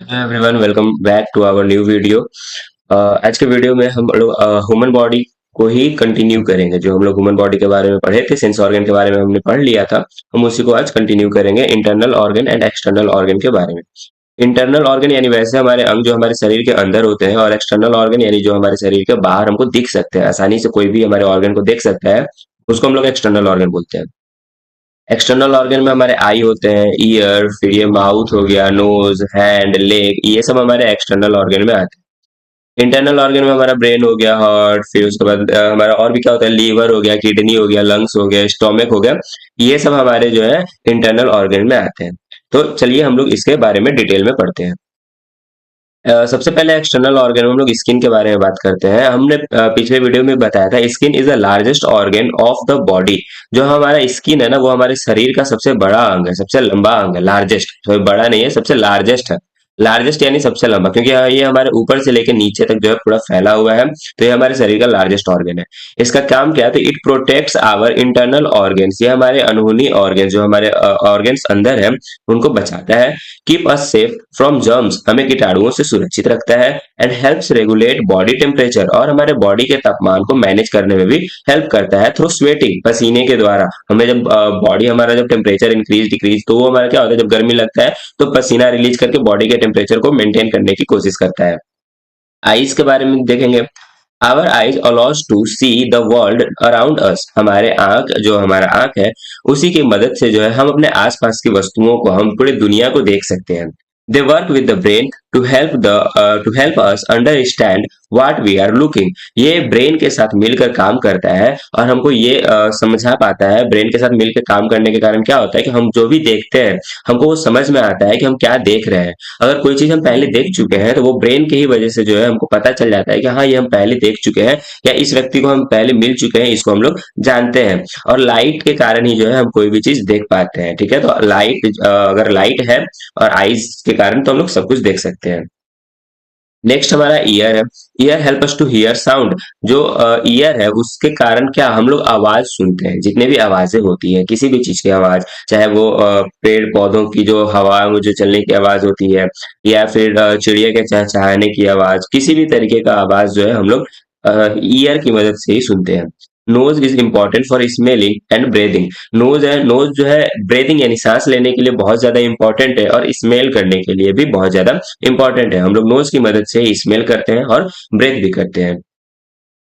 Everyone welcome back to our new video. आज के video में हम लोग ह्यूमन बॉडी को ही कंटिन्यू करेंगे। जो हम लोग ह्यूमन बॉडी के बारे में पढ़े थे, सेंस ऑर्गन के बारे में हमने पढ़ लिया था, हम उसी को आज कंटिन्यू करेंगे internal organ and external organ के बारे में। इंटरनल ऑर्गन यानी वैसे हमारे अंग जो हमारे शरीर के अंदर होते हैं, और एक्सटर्नल ऑर्गन यानी जो हमारे शरीर के बाहर हमको दिख सकते हैं, आसानी से कोई भी हमारे ऑर्गन को देख सकता है, उसको हम लोग एक्सटर्नल ऑर्गन बोलते हैं। एक्सटर्नल ऑर्गन में हमारे आई होते हैं, ईयर, फिर ये माउथ हो गया, नोज, हैंड, लेग, ये सब हमारे एक्सटर्नल ऑर्गन में आते हैं। इंटरनल ऑर्गन में हमारा ब्रेन हो गया, हार्ट, फिर उसके बाद हमारा और भी क्या होता है, लीवर हो गया, किडनी हो गया, लंग्स हो गया, स्टोमक हो गया, ये सब हमारे जो है इंटरनल ऑर्गन में आते हैं। तो चलिए हम लोग इसके बारे में डिटेल में पढ़ते हैं। सबसे पहले एक्सटर्नल ऑर्गन में हम लोग स्किन के बारे में बात करते हैं। हमने पिछले वीडियो में बताया था, skin is the largest organ of the body. जो हमारा स्किन है ना, वो हमारे शरीर का सबसे बड़ा अंग है, सबसे लंबा अंग है। लार्जेस्ट, तो बड़ा नहीं है, सबसे लार्जेस्ट है। लार्जेस्ट यानी सबसे लंबा, क्योंकि ये हमारे ऊपर से लेकर नीचे तक जो है पूरा फैला हुआ है, तो ये हमारे शरीर का लार्जेस्ट ऑर्गन है। इसका काम क्या है, तो it protects our internal organs. ये हमारे अंदरूनी ऑर्गन, जो हमारे ऑर्गन्स अंदर है, उनको बचाता है। Keep us safe from germs, हमें कीटाणुओं से सुरक्षित रखता है। And helps regulate body temperature, और हमारे बॉडी के तापमान को मैनेज करने में भी हेल्प करता है थ्रू स्वेटिंग, पसीने के द्वारा। हमें जब बॉडी हमारा जब टेम्परेचर इंक्रीज डिक्रीज, तो वो हमारा क्या होता है, जब गर्मी लगता है तो पसीना रिलीज करके बॉडी के टेम्परेचर को मेंटेन करने की कोशिश करता है। आइज के बारे में देखेंगे। Our eyes allows to see the world around us, हमारे आंख, जो हमारा आंख है, उसी की मदद से जो है हम अपने आसपास की वस्तुओं को, हम पूरी दुनिया को देख सकते हैं। They work with the brain to help us understand what we are looking. ये ब्रेन के साथ मिलकर काम करता है, और हमको ये समझा पाता है। ब्रेन के साथ मिलकर काम करने के कारण क्या होता है कि हम जो भी देखते हैं, हमको वो समझ में आता है कि हम क्या देख रहे हैं। अगर कोई चीज हम पहले देख चुके हैं, तो वो ब्रेन की ही वजह से जो है हमको पता चल जाता है कि हाँ, ये हम पहले देख चुके हैं, या इस व्यक्ति को हम पहले मिल चुके हैं, इसको हम लोग जानते हैं। और लाइट के कारण ही जो है हम कोई भी चीज देख पाते हैं। ठीक है, तो लाइट, अगर लाइट है और आईज के कारण, तो हम लोग सब कुछ देख सकते हैं। नेक्स्ट हमारा ईयर है। Ear help us to hear sound. जो ईयर है, उसके कारण क्या हम लोग आवाज सुनते हैं। जितने भी आवाजें होती है, किसी भी चीज की आवाज, चाहे वो पेड़ पौधों की जो हवा में जो चलने की आवाज होती है, या फिर चिड़िया के चहचहाने की आवाज, किसी भी तरीके का आवाज जो है हम लोग ईयर की मदद से ही सुनते हैं। Nose is important for smelling and breathing. Nose जो है ब्रेदिंग यानी सांस लेने के लिए बहुत ज्यादा इंपॉर्टेंट है, और स्मेल करने के लिए भी बहुत ज्यादा इंपॉर्टेंट है। हम लोग नोज की मदद से ही स्मेल करते हैं और ब्रेथ भी करते हैं।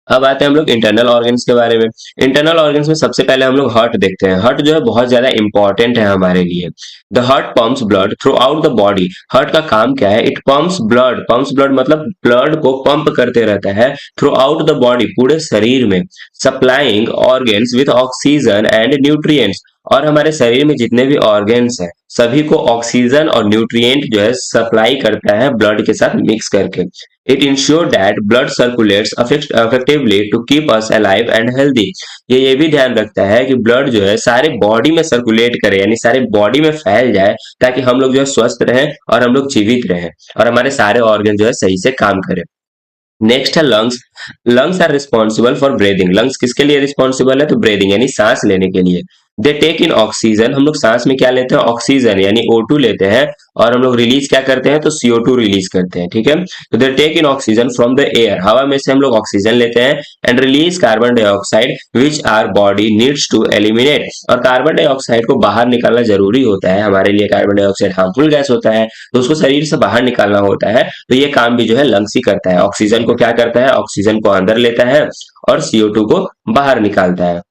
अब आते हैं हम लोग इंटरनल ऑर्गन्स के बारे में। इंटरनल ऑर्गन्स में सबसे पहले हम लोग हार्ट देखते हैं। हार्ट जो है बहुत ज्यादा इंपॉर्टेंट है हमारे लिए। The heart pumps blood through out the body. Heart का काम क्या है, इट पंप्स ब्लड मतलब ब्लड को पंप करते रहता है थ्रू आउट द बॉडी, पूरे शरीर में। Supplying organs with oxygen and nutrients, और हमारे शरीर में जितने भी ऑर्गन्स हैं, सभी को ऑक्सीजन और न्यूट्रिएंट जो है सप्लाई करता है ब्लड के साथ मिक्स करके। It ensure that blood circulates effectively to keep us alive and healthy. ये भी ध्यान रखता है कि ब्लड जो है सारे बॉडी में सर्कुलेट करे, यानी सारे बॉडी में फैल जाए, ताकि हम लोग जो है स्वस्थ रहें और हम लोग जीवित रहें, और हमारे सारे ऑर्गन जो है सही से काम करें। नेक्स्ट है lungs. Lungs are responsible for breathing. Lungs किसके लिए रिस्पॉन्सिबल है, तो ब्रीदिंग यानी सांस लेने के लिए। दे टेक इन ऑक्सीजन, हम लोग सांस में क्या लेते हैं, ऑक्सीजन यानी O2 लेते हैं, और हम लोग रिलीज क्या करते हैं, तो CO2 रिलीज करते हैं। ठीक है, तो they take in oxygen from the air, हवा में से हम लोग ऑक्सीजन लेते हैं, and release carbon dioxide which our body needs to eliminate. और कार्बन डाइऑक्साइड को बाहर निकालना जरूरी होता है हमारे लिए। कार्बन डाइऑक्साइड हार्मफुल गैस होता है, तो उसको शरीर से बाहर निकालना होता है। तो ये काम भी जो है लंग्स ही करता है। ऑक्सीजन को क्या करता है, ऑक्सीजन को अंदर लेता है, और CO2 को बाहर निकालता है।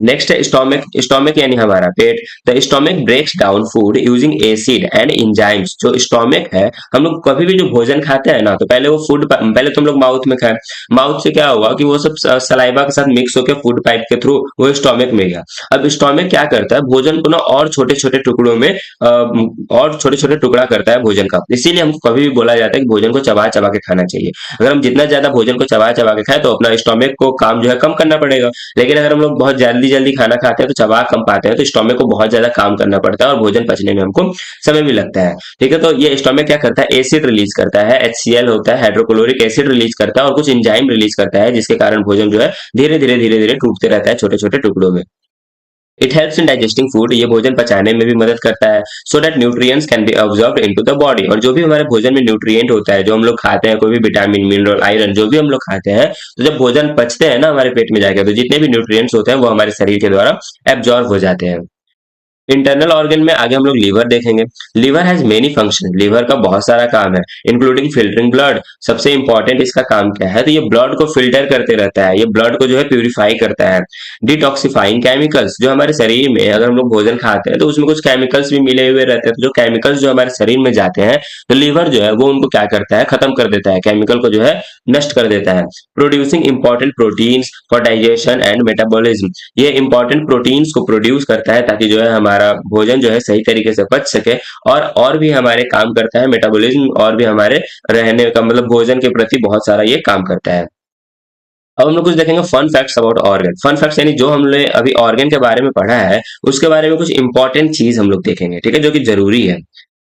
नेक्स्ट है स्टोमक। स्टोमक यानी हमारा पेट। The stomach breaks down food using acid and enzymes. जो स्टोमक है, हम लोग कभी भी जो भोजन खाते हैं ना, तो पहले वो फूड, पहले तो हम लोग माउथ में खाए, माउथ से क्या हुआ कि वो सब सलाइवा के साथ मिक्स होकर फूड पाइप के थ्रू वो स्टोमक में गया। अब स्टोमक क्या करता है, भोजन को ना और छोटे छोटे टुकड़ों में और छोटे छोटे टुकड़ा करता है भोजन का। इसीलिए हमको कभी भी बोला जाता है कि भोजन को चबा चबा के खाना चाहिए। अगर हम जितना ज्यादा भोजन को चबा चबा के खाए, तो अपना स्टोमक को काम जो है कम करना पड़ेगा। लेकिन अगर हम लोग बहुत जल्दी जल्दी खाना खाते हैं, तो चबा कम पाते हैं, तो स्टोमक को बहुत ज्यादा काम करना पड़ता है, और भोजन पचने में हमको समय भी लगता है। ठीक है, तो ये स्टोमक क्या करता है, एसिड रिलीज करता है, HCl होता है, हाइड्रोक्लोरिक एसिड रिलीज करता है, और कुछ एंजाइम रिलीज करता है, जिसके कारण भोजन जो है धीरे धीरे टूटते रहता है छोटे छोटे टुकड़ों में। It helps in digesting food, ये भोजन पचाने में भी मदद करता है, so that nutrients can be absorbed into the body. और जो भी हमारे भोजन में न्यूट्रिएंट होता है, जो हम लोग खाते हैं, कोई भी विटामिन, मिनरल, आयरन, जो भी हम लोग खाते हैं, तो जब भोजन पचते हैं ना हमारे पेट में जाकर, तो जितने भी न्यूट्रिएंट्स होते हैं वो हमारे शरीर के द्वारा एब्जॉर्ब हो जाते हैं। इंटरनल ऑर्गन में आगे हम लोग लीवर देखेंगे। Liver has many function, liver का बहुत सारा काम है, इंक्लूडिंग फिल्टरिंग ब्लड। सबसे इंपॉर्टेंट इसका काम क्या है, तो ये ब्लड को फिल्टर करते रहता है, ये ब्लड को जो है प्यूरिफाई करता है। डिटॉक्सिफाइंग केमिकल्स, जो हमारे शरीर में अगर हम लोग भोजन खाते हैं तो उसमें कुछ केमिकल्स भी मिले हुए रहते हैं, तो जो केमिकल्स जो हमारे शरीर में जाते हैं, तो लीवर जो है वो उनको क्या करता है, खत्म कर देता है, केमिकल को जो है नष्ट कर देता है। Producing important proteins for digestion and metabolism, ये इंपॉर्टेंट प्रोटीन्स को प्रोड्यूस करता है ताकि जो है हमारा भोजन जो है सही तरीके से पच सके, और भी हमारे काम करता है मेटाबॉलिज्म, और भी हमारे रहने का मतलब भोजन के प्रति बहुत सारा ये काम करता है। अब हम लोग कुछ देखेंगे fun facts about organ. Fun facts यानी जो हमने अभी ऑर्गन के बारे में पढ़ा है उसके बारे में कुछ इंपॉर्टेंट चीज हम लोग देखेंगे, ठीक है, जो कि जरूरी है।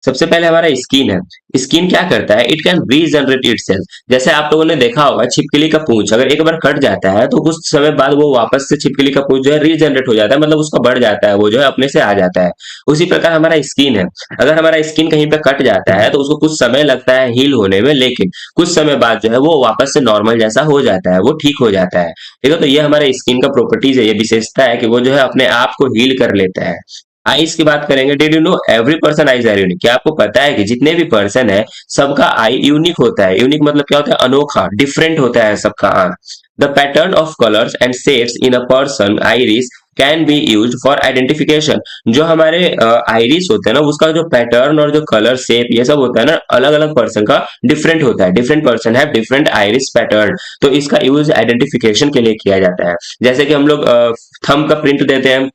सबसे पहले हमारा स्किन है। स्किन क्या करता है, इट कैन रीजनरेट इटसेल्फ। जैसे आप लोगों ने देखा होगा छिपकली का पूंछ अगर एक बार कट जाता है तो कुछ समय बाद वो वापस से छिपकली का पूंछ जो है रीजनरेट हो जाता है, मतलब उसका बढ़ जाता है, वो जो है अपने से आ जाता है। उसी प्रकार हमारा स्किन है। अगर हमारा स्किन कहीं पे कट जाता है तो उसको कुछ समय लगता है हील होने में, लेकिन कुछ समय बाद जो है वो वापस से नॉर्मल जैसा हो जाता है, वो ठीक हो जाता है। ठीक है, तो ये हमारे स्किन का प्रॉपर्टीज है, ये विशेषता है कि वो जो है अपने आप को हील कर लेता है। आईज की बात करेंगे। Did you know every person eyes are unique, क्या आपको पता है कि जितने भी पर्सन है सबका आई यूनिक होता है। यूनिक मतलब क्या होता है, अनोखा, डिफरेंट होता है सबका आंख। The pattern of colours and shades in a person iris can be use for identification. जो हमारे आइरिस होते हैं ना उसका जो पैटर्न और जो कलर शेप ये सब होता है ना, अलग अलग पर्सन का डिफरेंट होता है। डिफरेंट पर्सन है डिफरेंट आइरिस पैटर्न, तो इसका यूज आइडेंटिफिकेशन के लिए किया जाता है। जैसे कि हम लोग थंब का प्रिंट देते हैं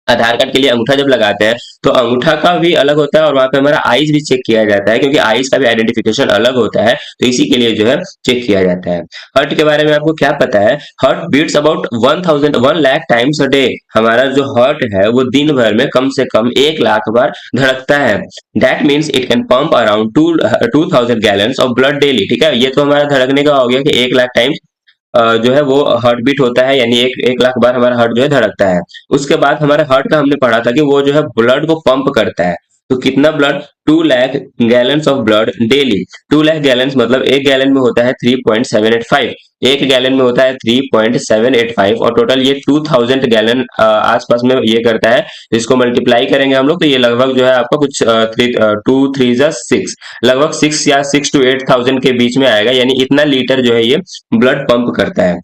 आधार कार्ड के लिए, अंगूठा जब लगाते हैं तो अंगूठा का भी अलग होता है, और वहां पे हमारा आईज भी चेक किया जाता है, क्योंकि आईज का भी आइडेंटिफिकेशन अलग होता है, तो इसी के लिए जो है चेक किया जाता है। हार्ट के बारे में आपको क्या पता है, heart beats about 1,000 1 lakh times a day. हमारा जो हार्ट है वो दिन भर में कम से कम 1 लाख बार धड़कता है। That means it can pump around 2,000 gallons of blood daily. ठीक है, ये तो हमारा धड़कने का हो गया कि 1 लाख टाइम्स जो है वो हार्ट बीट होता है, यानी एक एक लाख बार हमारा हार्ट जो है धड़कता है। उसके बाद हमारे हार्ट का हमने पढ़ा था कि वो जो है ब्लड को पंप करता है। तो कितना blood, 2 lakh gallons of blood daily. 2 lakh gallons मतलब एक गैलन में होता है 3.785, एक गैलन में होता है 3.785, और टोटल ये 2,000 गैलन आसपास में ये करता है। इसको मल्टीप्लाई करेंगे हम लोग तो ये लगभग जो है आपका कुछ 2 3 6 लगभग 6 या 6 to 8,000 के बीच में आएगा, यानी इतना लीटर जो है ये ब्लड पंप करता है।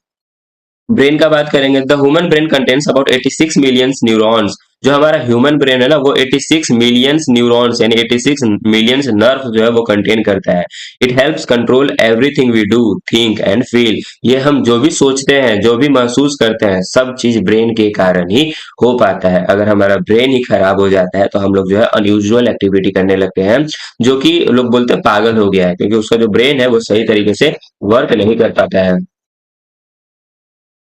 ब्रेन का बात करेंगे। The human brain contains about 86 millions neurons. जो हमारा ह्यूमन ब्रेन है ना वो 86 मिलियंस न्यूरॉन्स यानी 86 मिलियंस नर्व जो है वो कंटेन करता है। It helps control everything we do, think and feel. ये हम जो भी सोचते हैं, जो भी महसूस करते हैं, सब चीज ब्रेन के कारण ही हो पाता है। अगर हमारा ब्रेन ही खराब हो जाता है तो हम लोग जो है अनयूजुअल एक्टिविटी करने लगते हैं, जो कि लोग बोलते हैं पागल हो गया है, क्योंकि उसका जो ब्रेन है वो सही तरीके से वर्क नहीं कर पाता है।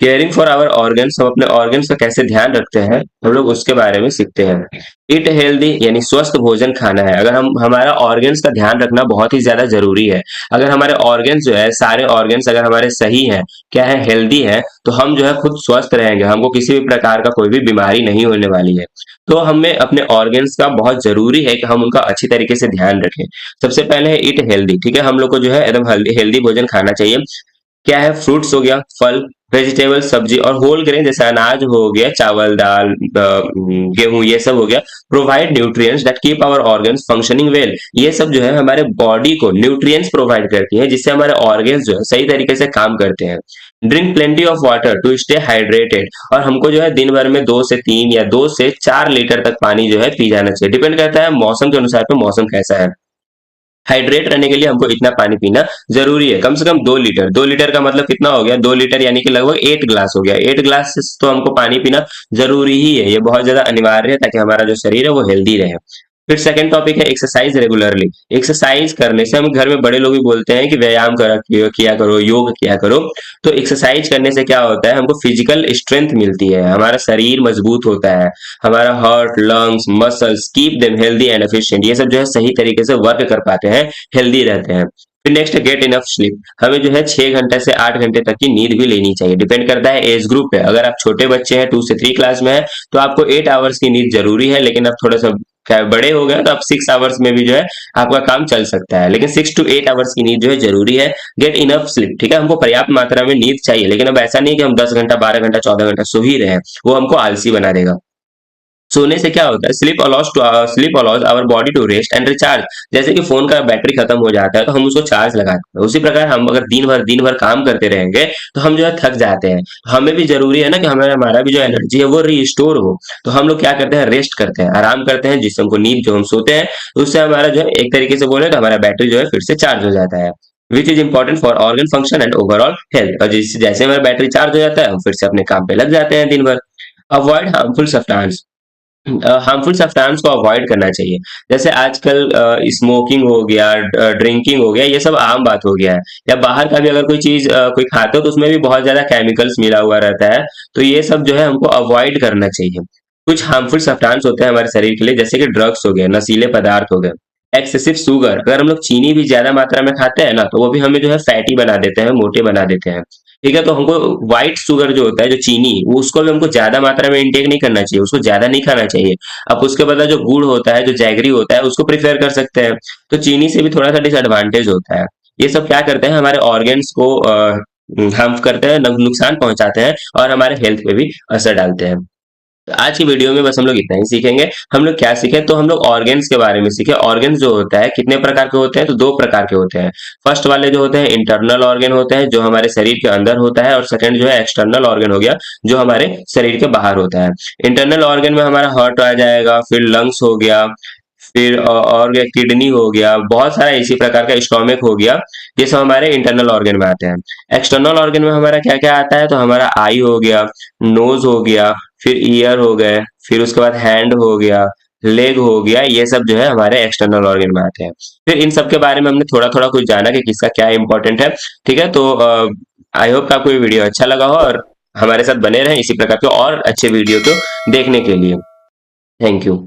केयरिंग फॉर आवर ऑर्गन्स, हम अपने ऑर्गन्स का कैसे ध्यान रखते हैं हम लोग उसके बारे में सीखते हैं। ईट हेल्दी यानी स्वस्थ भोजन खाना है। अगर हम हमारा ऑर्गन्स का ध्यान रखना बहुत ही ज्यादा जरूरी है। अगर हमारे ऑर्गन्स जो है, सारे ऑर्गन्स अगर हमारे सही हैं, क्या है, हेल्दी है, तो हम जो है खुद स्वस्थ रहेंगे, हमको किसी भी प्रकार का कोई भी बीमारी नहीं होने वाली है। तो हमें अपने ऑर्गन्स का बहुत जरूरी है कि हम उनका अच्छी तरीके से ध्यान रखें। सबसे पहले है ईट हेल्दी। ठीक है, हम लोग को जो है एकदम हेल्दी भोजन खाना चाहिए। क्या है, फ्रूट्स हो गया, फल, वेजिटेबल, सब्जी, और होल ग्रेन जैसे अनाज हो गया, चावल, दाल, गेहूं, ये सब हो गया। Provide nutrients that keep our organs functioning well. ये सब जो है हमारे बॉडी को न्यूट्रिएंट्स प्रोवाइड करती है, जिससे हमारे ऑर्गन्स जो है सही तरीके से काम करते हैं। Drink plenty of water to stay hydrated, और हमको जो है दिन भर में 2 से 3 या 2 से 4 लीटर तक पानी जो है पी जाना चाहिए। डिपेंड करता है मौसम के अनुसार, तो मौसम कैसा है। हाइड्रेट रहने के लिए हमको इतना पानी पीना जरूरी है, कम से कम 2 लीटर। 2 लीटर का मतलब कितना हो गया, 2 लीटर यानी कि लगभग 8 ग्लास हो गया। 8 ग्लास तो हमको पानी पीना जरूरी ही है, ये बहुत ज्यादा अनिवार्य है ताकि हमारा जो शरीर है वो हेल्दी रहे। फिर सेकंड टॉपिक है एक्सरसाइज रेगुलरली। एक्सरसाइज करने से, हम घर में बड़े लोग भी बोलते हैं कि व्यायाम करा किया करो, योग किया करो। तो एक्सरसाइज करने से क्या होता है, हमको फिजिकल स्ट्रेंथ मिलती है, हमारा शरीर मजबूत होता है, हमारा heart, lungs, muscles keep them healthy and efficient. ये सब जो है सही तरीके से वर्क कर पाते हैं, हेल्दी रहते हैं। फिर नेक्स्ट गेट इनफ स्लीप। हमें जो है 6 घंटे से 8 घंटे तक की नींद भी लेनी चाहिए। डिपेंड करता है एज ग्रुप पे। अगर आप छोटे बच्चे हैं 2 से 3 क्लास में है तो आपको 8 आवर्स की नींद जरूरी है, लेकिन अब थोड़ा सा क्या बड़े हो गए तो अब 6 आवर्स में भी जो है आपका काम चल सकता है, लेकिन 6 to 8 आवर्स की नींद जो है जरूरी है। गेट इनफ स्लीप, ठीक है, हमको पर्याप्त मात्रा में नींद चाहिए, लेकिन अब ऐसा नहीं कि हम 10 घंटा 12 घंटा 14 घंटा सो ही रहे हैं, वो हमको आलसी बना देगा। सोने से क्या होता है, sleep allows our body to rest and recharge. जैसे कि फोन का बैटरी खत्म हो जाता है तो हम उसको चार्ज लगाते हैं, उसी प्रकार हम अगर दिन भर काम करते रहेंगे तो हम जो है थक जाते हैं। तो हमें भी जरूरी है ना कि हमें हमारा भी जो एनर्जी है वो रिस्टोर हो। तो हम लोग क्या करते हैं, रेस्ट करते हैं, आराम करते हैं, जिससे हमको नींद, जो हम सोते हैं तो उससे हमारा जो है एक तरीके से बोले तो हमारा बैटरी जो है फिर से चार्ज हो जाता है, which is important for organ function and overall health. और जैसे हमारा बैटरी चार्ज हो जाता है हम फिर से अपने काम पे लग जाते हैं दिन भर। Avoid harmful substance. Harmful substance को अवॉइड करना चाहिए। जैसे आजकल स्मोकिंग हो गया, ड्रिंकिंग हो गया, ये सब आम बात हो गया है। या बाहर का भी अगर कोई चीज कोई खाते हो तो उसमें भी बहुत ज्यादा केमिकल्स मिला हुआ रहता है। तो ये सब जो है हमको अवॉइड करना चाहिए। कुछ हार्मफुल सब्सटेंस होते हैं हमारे शरीर के लिए, जैसे कि ड्रग्स हो गए, नशीले पदार्थ हो गए, एक्सेसिव शुगर। अगर हम लोग चीनी भी ज्यादा मात्रा में खाते हैं ना तो वो भी हमें जो है फैटी बना देते हैं, मोटे बना देते हैं। ठीक है, तो हमको व्हाइट शुगर जो होता है, जो चीनी, वो उसको भी हमको ज्यादा मात्रा में इंटेक नहीं करना चाहिए, उसको ज्यादा नहीं खाना चाहिए। अब उसके बदला जो गुड़ होता है, जो जैगरी होता है, उसको प्रेफर कर सकते हैं। तो चीनी से भी थोड़ा सा डिसएडवांटेज होता है। ये सब क्या करते हैं, हमारे ऑर्गेन्स को हार्म करते हैं, नुकसान पहुंचाते हैं और हमारे हेल्थ पे भी असर डालते हैं। तो आज की वीडियो में बस हम लोग इतना ही सीखेंगे। हम लोग क्या सीखे, तो हम लोग ऑर्गेन्स के बारे में सीखे। ऑर्गेन्स जो होता है कितने प्रकार के होते हैं, तो 2 प्रकार के होते हैं। फर्स्ट वाले जो होते हैं इंटरनल ऑर्गन होते हैं, जो हमारे शरीर के अंदर होता है, और सेकंड जो है एक्सटर्नल ऑर्गन हो गया, जो हमारे शरीर के बाहर होता है। इंटरनल ऑर्गन में हमारा हार्ट आ जाएगा, फिर लंग्स हो गया, फिर और किडनी हो गया, बहुत सारा इसी प्रकार का, स्टोमक हो गया। ये सब हमारे इंटरनल ऑर्गन में आते हैं। एक्सटर्नल ऑर्गन में हमारा क्या क्या आता है, तो हमारा आई हो गया, नोज हो गया, फिर ईयर हो गए, फिर उसके बाद हैंड हो गया, लेग हो गया। ये सब जो है हमारे एक्सटर्नल ऑर्गन में आते हैं। फिर इन सब के बारे में हमने थोड़ा थोड़ा कुछ जाना कि किसका क्या इंपॉर्टेंट है। ठीक है, तो आई होप आपको ये वीडियो अच्छा लगा हो और हमारे साथ बने रहें इसी प्रकार के और अच्छे वीडियो को देखने के लिए। Thank you.